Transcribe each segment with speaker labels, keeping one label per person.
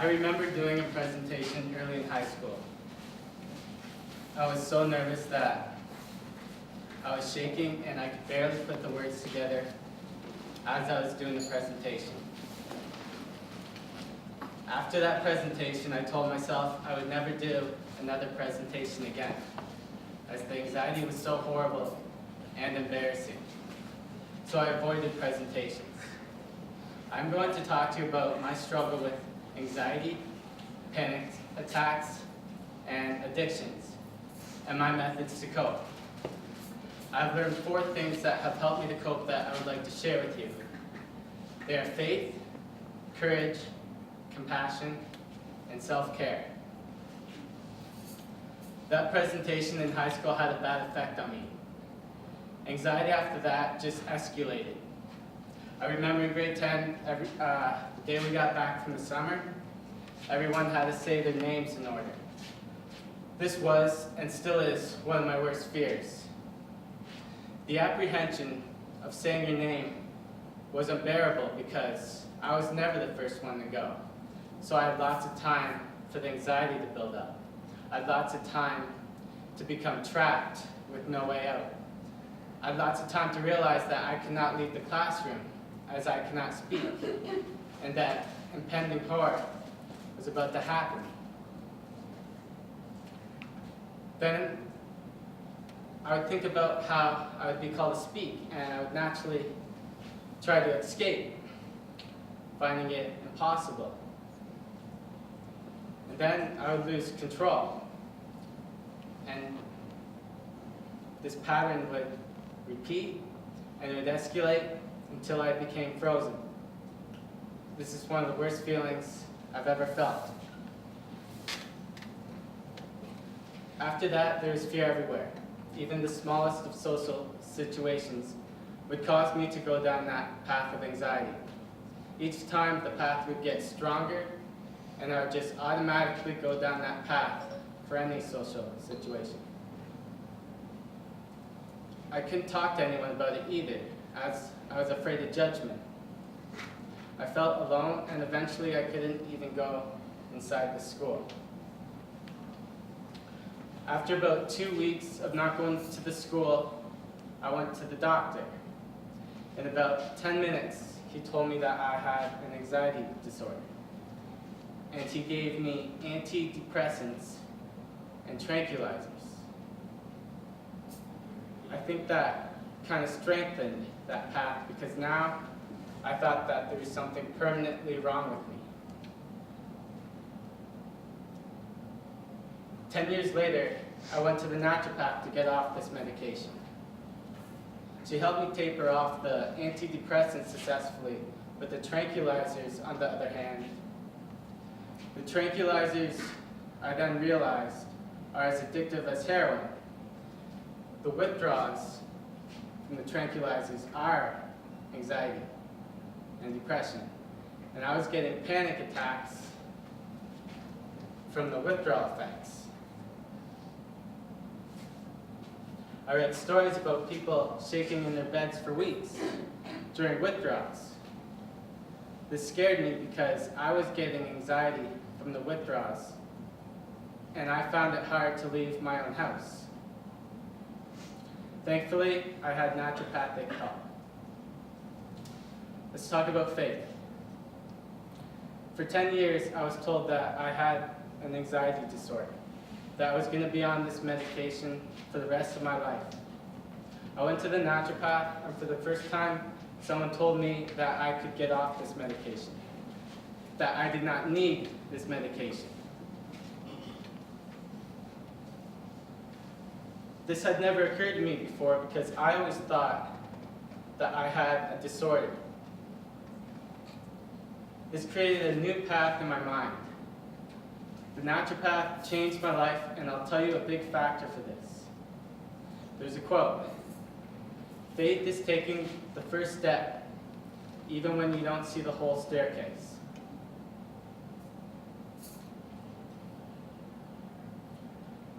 Speaker 1: I remember doing a presentation early in high school. I was so nervous that I was shaking and I could barely put the words together as I was doing the presentation. After that presentation, I told myself I would never do another presentation again, as the anxiety was so horrible and embarrassing. So I avoided presentations. I'm going to talk to you about my struggle with anxiety, panic attacks, and addictions, and my methods to cope. I've learned 4 things that have helped me to cope that I would like to share with you. They are faith, courage, compassion, and self-care. That presentation in high school had a bad effect on me. Anxiety after that just escalated. I remember in grade 10, the day we got back from the summer, everyone had to say their names in order. This was, and still is, one of my worst fears. The apprehension of saying your name was unbearable because I was never the first one to go. So I had lots of time for the anxiety to build up. I had lots of time to become trapped with no way out. I had lots of time to realize that I could not leave the classroom as I could not speak, and that impending horror was about to happen. Then I would think about how I would be called to speak, and I would naturally try to escape, finding it impossible. And then I would lose control, and this pattern would repeat, and it would escalate until I became frozen. This is one of the worst feelings I've ever felt. After that, there was fear everywhere. Even the smallest of social situations would cause me to go down that path of anxiety. Each time, the path would get stronger, and I would just automatically go down that path for any social situation. I couldn't talk to anyone about it either, as I was afraid of judgment. I felt alone, and eventually I couldn't even go inside the school. After about 2 weeks of not going to the school, I went to the doctor. In about 10 minutes, he told me that I had an anxiety disorder. And he gave me antidepressants and tranquilizers. I think that kind of strengthened that path because now I thought that there was something permanently wrong with me. 10 years later, I went to the naturopath to get off this medication. She helped me taper off the antidepressants successfully, but the tranquilizers, on the other hand, the tranquilizers, I then realized, are as addictive as heroin. The withdrawals from the tranquilizers are anxiety and depression. And I was getting panic attacks from the withdrawal effects. I read stories about people shaking in their beds for weeks during withdrawals. This scared me because I was getting anxiety from the withdrawals, and I found it hard to leave my own house. Thankfully, I had naturopathic help. Let's talk about faith. For 10 years, I was told that I had an anxiety disorder, that I was going to be on this medication for the rest of my life. I went to the naturopath, and for the first time, someone told me that I could get off this medication, that I did not need this medication. This had never occurred to me before because I always thought that I had a disorder. This created a new path in my mind. The naturopath changed my life, and I'll tell you a big factor for this. There's a quote: "Faith is taking the first step, even when you don't see the whole staircase."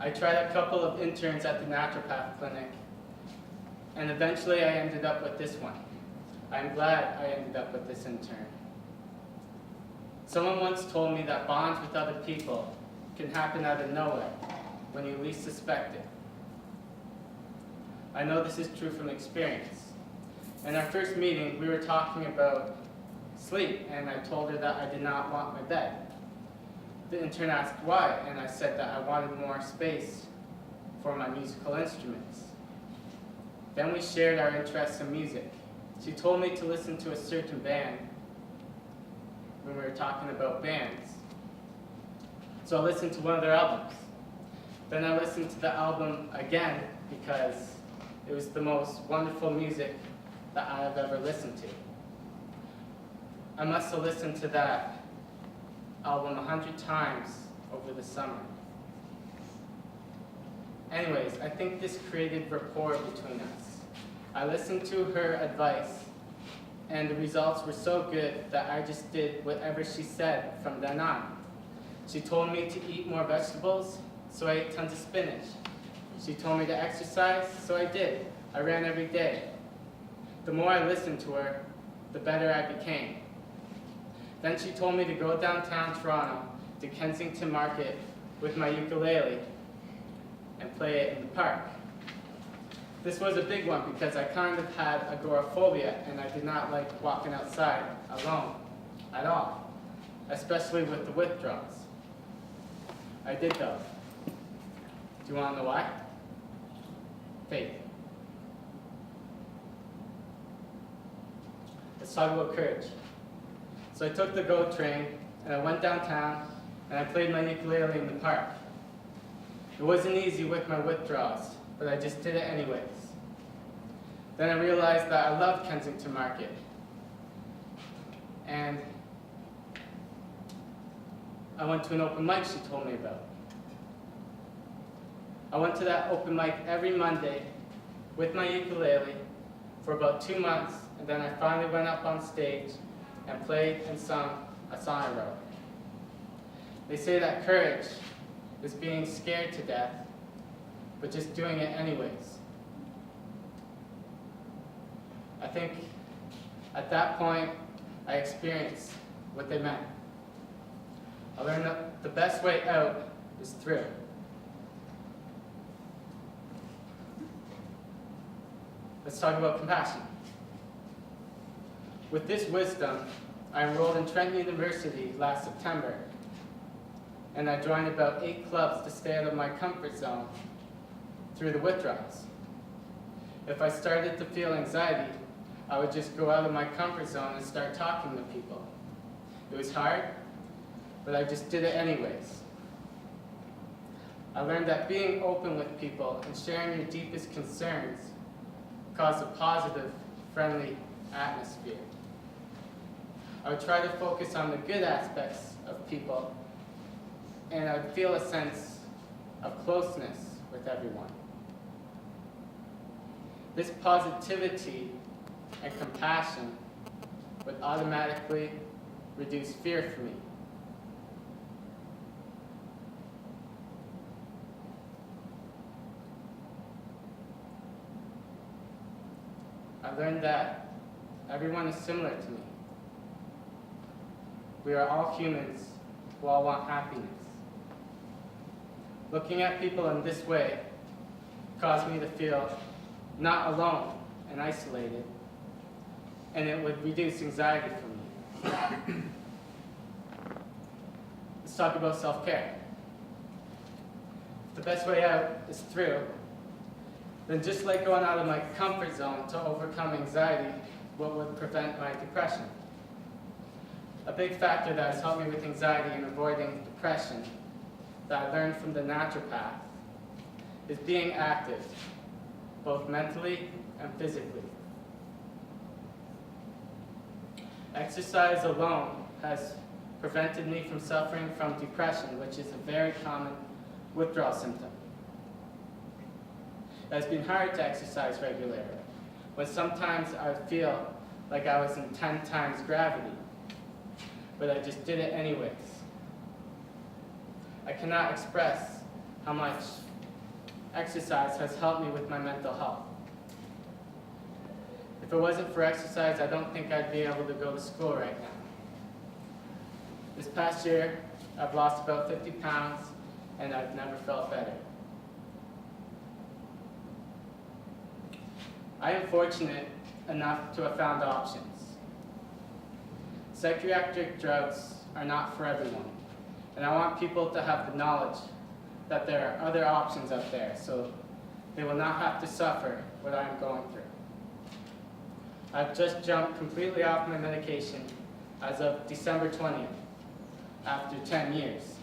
Speaker 1: I tried a couple of interns at the naturopath clinic, and eventually I ended up with this one. I'm glad I ended up with this intern. Someone once told me that bonds with other people can happen out of nowhere when you least suspect it. I know this is true from experience. In our first meeting, we were talking about sleep, and I told her that I did not want my bed. The intern asked why, and I said that I wanted more space for my musical instruments. Then we shared our interests in music. She told me to listen to a certain band when we were talking about bands. So I listened to one of their albums. Then I listened to the album again because it was the most wonderful music that I have ever listened to. I must have listened to that album 100 times over the summer. Anyways, I think this created rapport between us. I listened to her advice, and the results were so good that I just did whatever she said from then on. She told me to eat more vegetables, so I ate tons of spinach. She told me to exercise, so I did. I ran every day. The more I listened to her, the better I became. Then she told me to go downtown Toronto to Kensington Market with my ukulele and play it in the park. This was a big one because I kind of had agoraphobia and I did not like walking outside alone at all, especially with the withdrawals. I did though. Do you want to know why? Faith. Let's talk about courage. So I took the GO train and I went downtown and I played my ukulele in the park. It wasn't easy with my withdrawals, but I just did it anyways. Then I realized that I loved Kensington Market. And I went to an open mic she told me about. I went to that open mic every Monday with my ukulele for about 2 months, and then I finally went up on stage and played and sung a song I wrote. They say that courage is being scared to death, but just doing it anyways. I think at that point, I experienced what they meant. I learned that the best way out is through. Let's talk about compassion. With this wisdom, I enrolled in Trent University last September, and I joined about 8 clubs to stay out of my comfort zone through the withdrawals. If I started to feel anxiety, I would just go out of my comfort zone and start talking to people. It was hard, but I just did it anyways. I learned that being open with people and sharing your deepest concerns cause a positive, friendly atmosphere. I would try to focus on the good aspects of people, and I would feel a sense of closeness with everyone. This positivity and compassion would automatically reduce fear for me. I learned that everyone is similar to me. We are all humans who all want happiness. Looking at people in this way caused me to feel not alone and isolated, and it would reduce anxiety for me. Let's talk about self-care. If the best way out is through, then just like going out of my comfort zone to overcome anxiety, what would prevent my depression? A big factor that has helped me with anxiety and avoiding depression that I learned from the naturopath is being active, both mentally and physically. Exercise alone has prevented me from suffering from depression, which is a very common withdrawal symptom. It has been hard to exercise regularly, but sometimes I would feel like I was in 10 times gravity, but I just did it anyways. I cannot express how much exercise has helped me with my mental health. If it wasn't for exercise, I don't think I'd be able to go to school right now. This past year, I've lost about 50 pounds, and I've never felt better. I am fortunate enough to have found options. Psychiatric drugs are not for everyone, and I want people to have the knowledge that there are other options out there, so they will not have to suffer what I am going through. I've just jumped completely off my medication as of December 20th, after 10 years.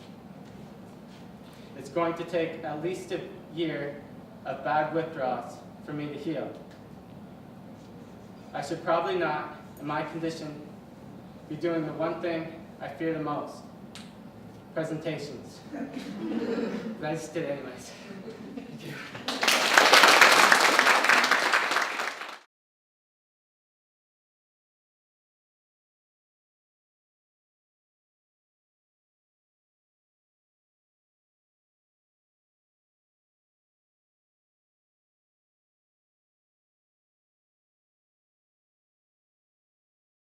Speaker 1: It's going to take at least a year of bad withdrawals for me to heal. I should probably not, in my condition, be doing the one thing I fear the most: presentations. But I just did it anyways. Thank you.